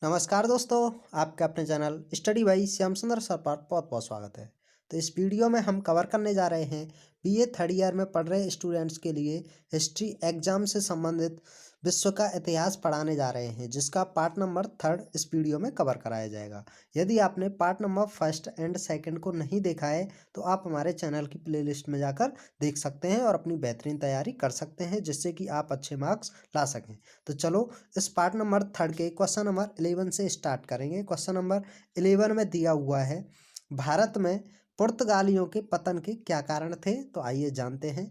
नमस्कार दोस्तों, आपके अपने चैनल स्टडी बाई श्याम सुंदर सर पर बहुत बहुत स्वागत है। तो इस वीडियो में हम कवर करने जा रहे हैं बीए थर्ड ईयर में पढ़ रहे स्टूडेंट्स के लिए हिस्ट्री एग्जाम से संबंधित विश्व का इतिहास पढ़ाने जा रहे हैं, जिसका पार्ट नंबर 3 इस वीडियो में कवर कराया जाएगा। यदि आपने पार्ट नंबर 1 एंड 2 को नहीं देखा है तो आप हमारे चैनल की प्लेलिस्ट में जाकर देख सकते हैं और अपनी बेहतरीन तैयारी कर सकते हैं, जिससे कि आप अच्छे मार्क्स ला सकें। तो चलो इस पार्ट नंबर 3 के क्वेश्चन नंबर 11 से स्टार्ट करेंगे। क्वेश्चन नंबर 11 में दिया हुआ है, भारत में पुर्तगालियों के पतन के क्या कारण थे। तो आइए जानते हैं।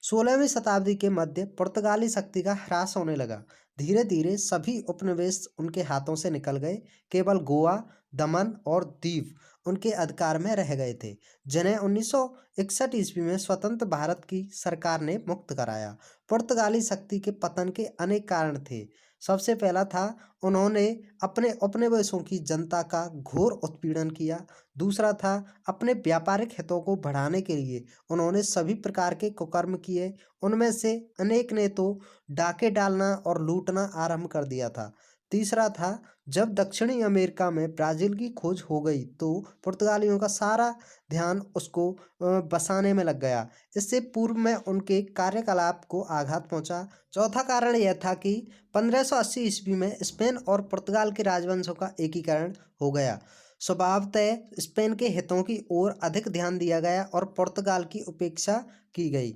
16वीं शताब्दी के मध्य पुर्तगाली शक्ति का ह्रास होने लगा। धीरे धीरे सभी उपनिवेश उनके हाथों से निकल गए। केवल गोवा, दमन और दीव उनके अधिकार में रह गए थे, जिन्हें 1961 ईस्वी में स्वतंत्र भारत की सरकार ने मुक्त कराया। पुर्तगाली शक्ति के पतन के अनेक कारण थे। सबसे पहला था, उन्होंने अपने उपनिवेशों की जनता का घोर उत्पीड़न किया। दूसरा था, अपने व्यापारिक हितों को बढ़ाने के लिए उन्होंने सभी प्रकार के कुकर्म किए। उनमें से अनेक ने तो डाके डालना और लूटना आरंभ कर दिया था। तीसरा था, जब दक्षिणी अमेरिका में ब्राज़ील की खोज हो गई तो पुर्तगालियों का सारा ध्यान उसको बसाने में लग गया। इससे पूर्व में उनके कार्यकलाप को आघात पहुंचा। चौथा कारण यह था कि 1580 ईस्वी में स्पेन और पुर्तगाल के राजवंशों का एकीकरण हो गया। स्वभावतः स्पेन के हितों की ओर अधिक ध्यान दिया गया और पुर्तगाल की उपेक्षा की गई।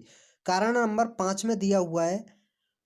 कारण नंबर 5 में दिया हुआ है,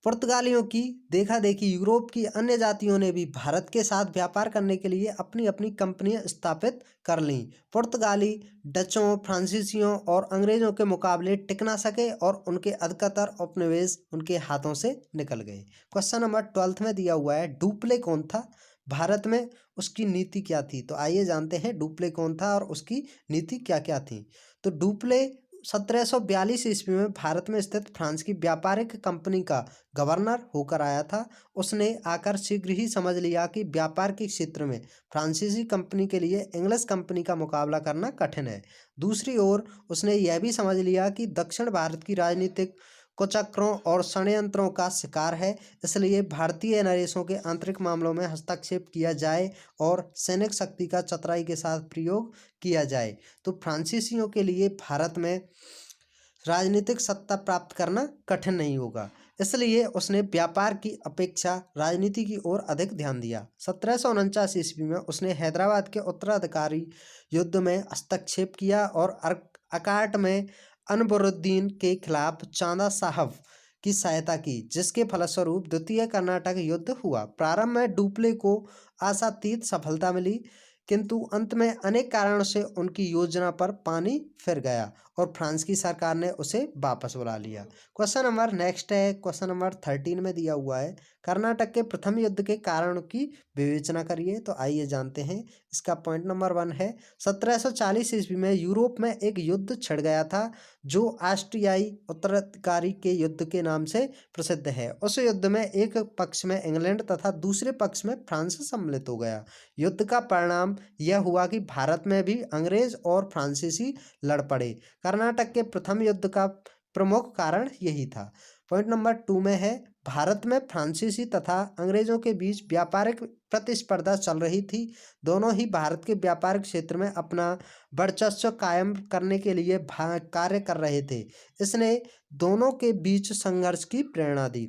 पुर्तगालियों की देखा देखी यूरोप की अन्य जातियों ने भी भारत के साथ व्यापार करने के लिए अपनी अपनी कंपनियां स्थापित कर लीं। पुर्तगाली डचों, फ्रांसीसियों और अंग्रेजों के मुकाबले टिक ना सके और उनके अधिकतर उपनिवेश उनके हाथों से निकल गए। क्वेश्चन नंबर 12 में दिया हुआ है, डुप्ले कौन था, भारत में उसकी नीति क्या थी। तो आइए जानते हैं डुप्ले कौन था और उसकी नीति क्या क्या थी। तो डुप्ले 1742 ईस्वी में भारत में स्थित फ्रांस की व्यापारिक कंपनी का गवर्नर होकर आया था। उसने आकर शीघ्र ही समझ लिया कि व्यापार के क्षेत्र में फ्रांसीसी कंपनी के लिए इंग्लिश कंपनी का मुकाबला करना कठिन है। दूसरी ओर उसने यह भी समझ लिया कि दक्षिण भारत की राजनीतिक कुचक्रों और षड्यंत्रों का शिकार है, इसलिए भारतीय नरेशों के आंतरिक मामलों में हस्तक्षेप किया जाए और सैनिक शक्ति का चतुराई के साथ प्रयोग किया जाए। तो फ्रांसीसियों के लिए भारत में राजनीतिक सत्ता प्राप्त करना कठिन नहीं होगा, इसलिए उसने व्यापार की अपेक्षा राजनीति की ओर अधिक ध्यान दिया। 1749 ईस्वी में उसने हैदराबाद के उत्तराधिकारी युद्ध में हस्तक्षेप किया और अकाट में अनबरुद्दीन के खिलाफ चांदा साहब की सहायता की, जिसके फलस्वरूप द्वितीय कर्नाटक युद्ध हुआ। प्रारंभ में डुप्ले को आशातीत सफलता मिली, किंतु अंत में अनेक कारणों से उनकी योजना पर पानी फिर गया और फ्रांस की सरकार ने उसे वापस बुला लिया। क्वेश्चन नंबर नेक्स्ट है, क्वेश्चन नंबर 13 में दिया हुआ है, कर्नाटक के प्रथम युद्ध के कारणों की विवेचना करिए। तो आइए जानते हैं। इसका पॉइंट नंबर 1 है, 1740 ईस्वी में यूरोप में एक युद्ध छिड़ गया था जो ऑस्ट्रियाई उत्तराधिकारी के युद्ध के नाम से प्रसिद्ध है। उस युद्ध में एक पक्ष में इंग्लैंड तथा दूसरे पक्ष में फ्रांस सम्मिलित हो गया। युद्ध का परिणाम यह हुआ कि भारत में भी अंग्रेज और फ्रांसीसी लड़ पड़े। कर्नाटक के प्रथम युद्ध का प्रमुख कारण यही था। पॉइंट नंबर 2 में है, भारत में फ्रांसीसी तथा अंग्रेजों के बीच व्यापारिक प्रतिस्पर्धा चल रही थी। दोनों ही भारत के व्यापारिक क्षेत्र में अपना वर्चस्व कायम करने के लिए कार्य कर रहे थे। इसने दोनों के बीच संघर्ष की प्रेरणा दी।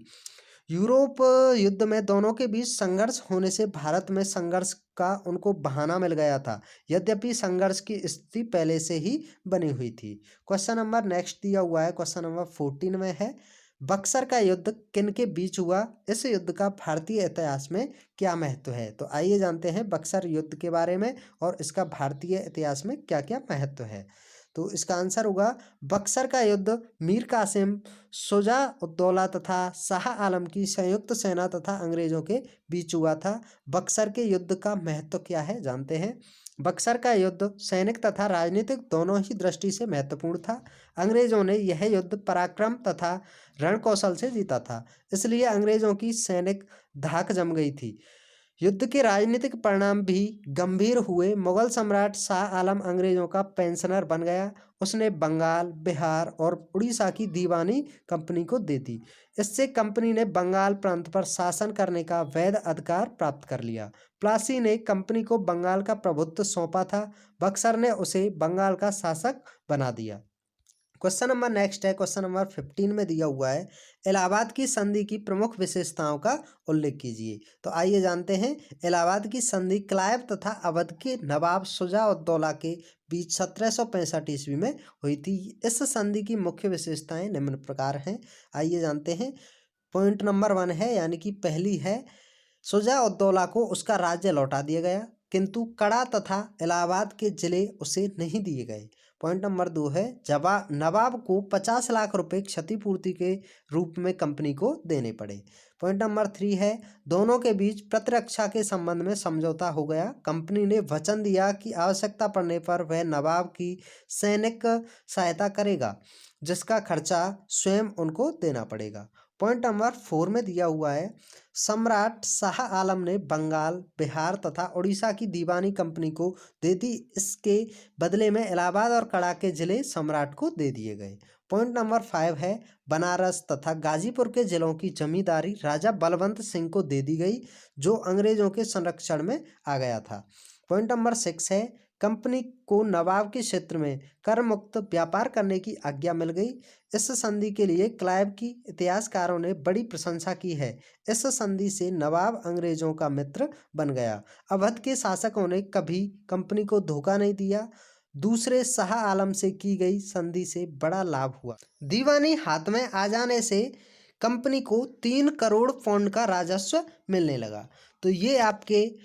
यूरोप युद्ध में दोनों के बीच संघर्ष होने से भारत में संघर्ष का उनको बहाना मिल गया था, यद्यपि संघर्ष की स्थिति पहले से ही बनी हुई थी। क्वेश्चन नंबर नेक्स्ट दिया हुआ है, क्वेश्चन नंबर 14 में है, बक्सर का युद्ध किन के बीच हुआ, इस युद्ध का भारतीय इतिहास में क्या महत्व है। तो आइए जानते हैं बक्सर युद्ध के बारे में और इसका भारतीय इतिहास में क्या क्या महत्व है। तो इसका आंसर होगा, बक्सर का युद्ध मीर कासिम, शुजा उद्दौला तथा शाह आलम की संयुक्त सेना तथा अंग्रेजों के बीच हुआ था। बक्सर के युद्ध का महत्व क्या है जानते हैं। बक्सर का युद्ध सैनिक तथा राजनीतिक दोनों ही दृष्टि से महत्वपूर्ण था। अंग्रेजों ने यह युद्ध पराक्रम तथा रण कौशल से जीता था, इसलिए अंग्रेजों की सैनिक धाक जम गई थी। युद्ध के राजनीतिक परिणाम भी गंभीर हुए। मुगल सम्राट शाह आलम अंग्रेजों का पेंशनर बन गया। उसने बंगाल, बिहार और उड़ीसा की दीवानी कंपनी को दे दी। इससे कंपनी ने बंगाल प्रांत पर शासन करने का वैध अधिकार प्राप्त कर लिया। प्लासी ने कंपनी को बंगाल का प्रभुत्व सौंपा था। बक्सर ने उसे बंगाल का शासक बना दिया। क्वेश्चन नंबर नेक्स्ट है, क्वेश्चन नंबर 15 में दिया हुआ है, इलाहाबाद की संधि की प्रमुख विशेषताओं का उल्लेख कीजिए। तो आइए जानते हैं। इलाहाबाद की संधि क्लाइव तथा अवध के नवाब शुजा-उद-दौला के बीच 1765 ईस्वी में हुई थी। इस संधि की मुख्य विशेषताएं निम्न प्रकार हैं, आइए जानते हैं। पॉइंट नंबर 1 है, यानी कि पहली है, शुजा-उद-दौला को उसका राज्य लौटा दिया गया, किंतु कड़ा तथा इलाहाबाद के जिले उसे नहीं दिए गए। पॉइंट नंबर 2 है, नवाब को 50 लाख रुपए क्षतिपूर्ति के रूप में कंपनी को देने पड़े। पॉइंट नंबर 3 है, दोनों के बीच प्रतिरक्षा के संबंध में समझौता हो गया। कंपनी ने वचन दिया कि आवश्यकता पड़ने पर वह नवाब की सैनिक सहायता करेगा, जिसका खर्चा स्वयं उनको देना पड़ेगा। पॉइंट नंबर 4 में दिया हुआ है, सम्राट शाह आलम ने बंगाल, बिहार तथा उड़ीसा की दीवानी कंपनी को दे दी। इसके बदले में इलाहाबाद और कड़ा के जिले सम्राट को दे दिए गए। पॉइंट नंबर 5 है, बनारस तथा गाजीपुर के जिलों की जमींदारी राजा बलवंत सिंह को दे दी गई, जो अंग्रेजों के संरक्षण में आ गया था। पॉइंट नंबर 6 है, कंपनी को नवाब के क्षेत्र में कर मुक्त व्यापार करने की आज्ञा मिल गई। इस संधि के लिए क्लाइव की इतिहासकारों ने बड़ी प्रशंसा की है। इस संधि से नवाब अंग्रेजों का मित्र बन गया। अवध के शासकों ने कभी कंपनी को धोखा नहीं दिया। दूसरे शाह आलम से की गई संधि से बड़ा लाभ हुआ। दीवानी हाथ में आ जाने से कंपनी को 3 करोड़ पौंड का राजस्व मिलने लगा। तो ये आपके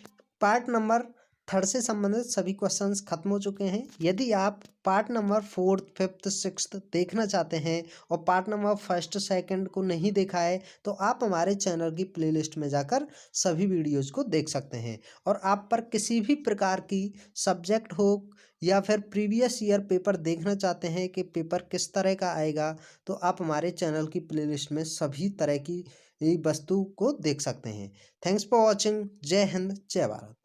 पार्ट नंबर 3 से संबंधित सभी क्वेश्चंस खत्म हो चुके हैं। यदि आप पार्ट नंबर 4, 5, 6 देखना चाहते हैं और पार्ट नंबर 1, 2 को नहीं देखा है, तो आप हमारे चैनल की प्लेलिस्ट में जाकर सभी वीडियोज़ को देख सकते हैं। और आप पर किसी भी प्रकार की सब्जेक्ट हो या फिर प्रीवियस ईयर पेपर देखना चाहते हैं कि पेपर किस तरह का आएगा, तो आप हमारे चैनल की प्लेलिस्ट में सभी तरह की वस्तु को देख सकते हैं। Thanks for watching. जय हिंद, जय भारत।